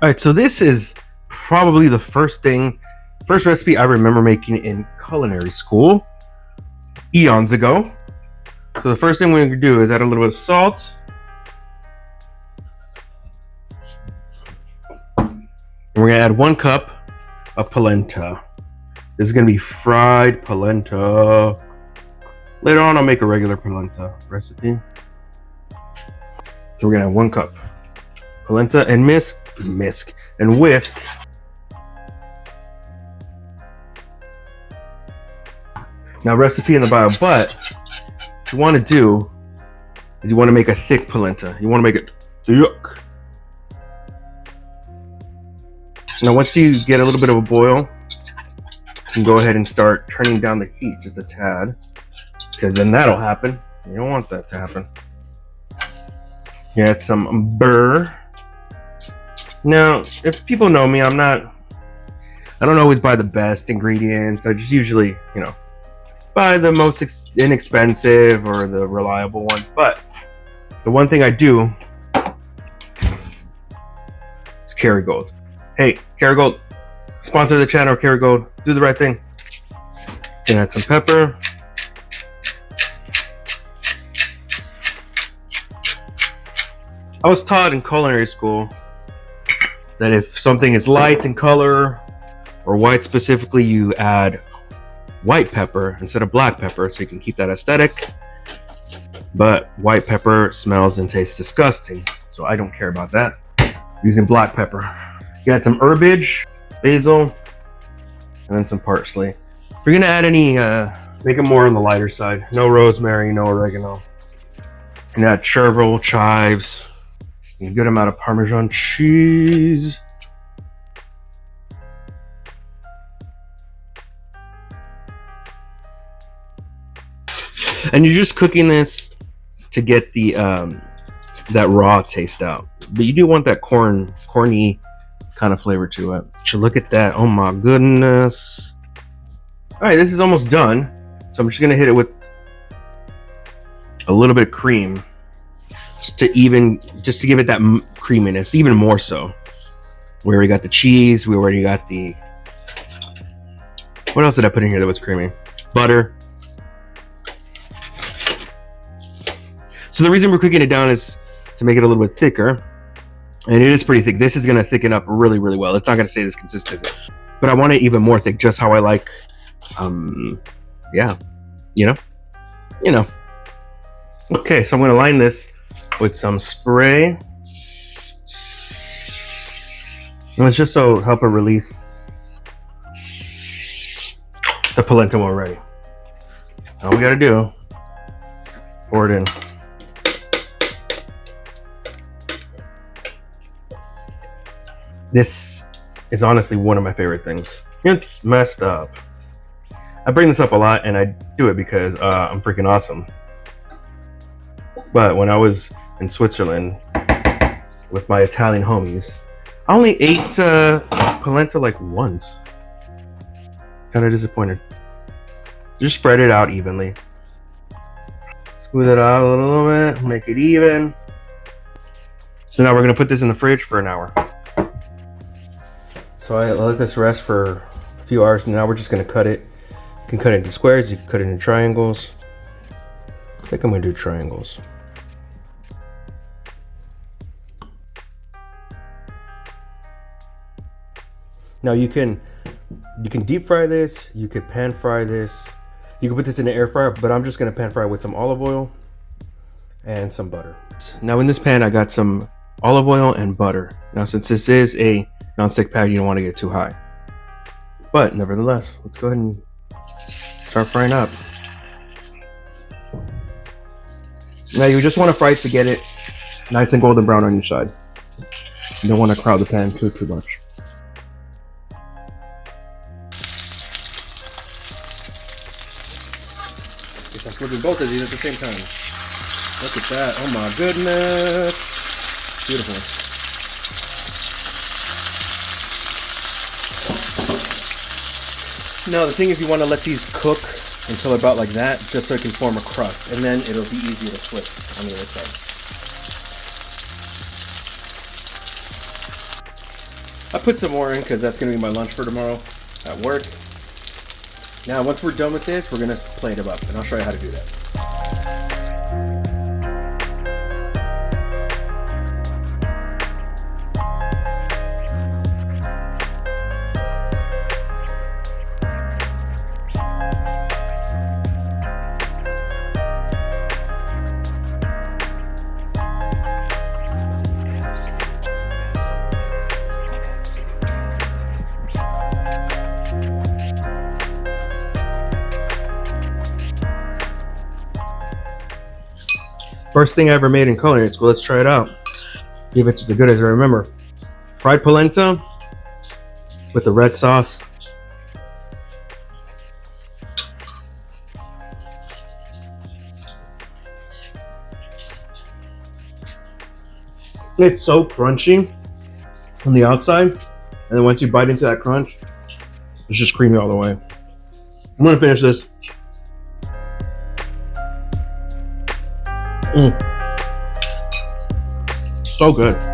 All right, so this is probably the first recipe I remember making in culinary school eons ago. So the first thing we're gonna do is add a little bit of salt. And we're gonna add 1 cup of polenta. This is gonna be fried polenta. Later on, I'll make a regular polenta recipe. So we're gonna have 1 cup polenta and whisk. Now, recipe in the bio, but what you want to do is you want to make a thick polenta. You want to make it thick. Now, once you get a little bit of a boil, you can go ahead and start turning down the heat just a tad, because then that'll happen. You don't want that to happen. You add some butter. Now, if people know me, I don't always buy the best ingredients. I just usually, buy the most inexpensive or the reliable ones. But the one thing I do is Kerrygold. Hey, Kerrygold, sponsor the channel. Kerrygold, do the right thing. Gonna add some pepper. I was taught in culinary school that if something is light in color, or white specifically, you add white pepper instead of black pepper so you can keep that aesthetic. But white pepper smells and tastes disgusting, so I don't care about that. Using black pepper. You add some herbage, basil, and then some parsley. If you're gonna add any, make it more on the lighter side. No rosemary, no oregano. And add chervil, chives, and a good amount of Parmesan cheese. And you're just cooking this to get the that raw taste out, but you do want that corny kind of flavor to it. So look at that! Oh my goodness! All right, this is almost done. So I'm just gonna hit it with a little bit of cream, just to give it that creaminess, even more so. We already got the cheese. We already got the. What else did I put in here that was creamy? Butter. So the reason we're cooking it down is to make it a little bit thicker, and it is pretty thick. This is going to thicken up really, really well. It's not going to stay this consistent, but I want it even more thick, just how I like. Yeah, Okay, so I'm going to line this with some spray, and it's just so help it release the polenta already. All we got to do, pour it in. This is honestly one of my favorite things. It's messed up. I bring this up a lot, and I do it because I'm freaking awesome. But when I was in Switzerland with my Italian homies, I only ate polenta like once. Kind of disappointed. Just spread it out evenly. Smooth it out a little bit, make it even. So now we're gonna put this in the fridge for an hour. So I let this rest for a few hours, and now we're just gonna cut it. You can cut it into squares, you can cut it into triangles. I think I'm gonna do triangles. Now you can deep fry this, you could pan fry this, you can put this in the air fryer, but I'm just gonna pan fry with some olive oil and some butter. Now in this pan I got some olive oil and butter. Now since this is a non-stick pan, you don't want to get too high, but nevertheless, let's go ahead and start frying up. Now you just want to fry it to get it nice and golden brown on each side. You don't want to crowd the pan too much. I'm flipping both of these at the same time. Look at that! Oh my goodness! Beautiful. Now the thing is, you want to let these cook until about like that, just so it can form a crust, and then it'll be easier to flip on the other side. I put some more in because that's gonna be my lunch for tomorrow at work. Now, once we're done with this, we're gonna plate them up, and I'll show you how to do that. First thing I ever made in culinary school. Let's try it out. See if it's as good as I remember. Fried polenta with the red sauce. It's so crunchy on the outside, and then once you bite into that crunch, it's just creamy all the way. I'm gonna finish this. So good.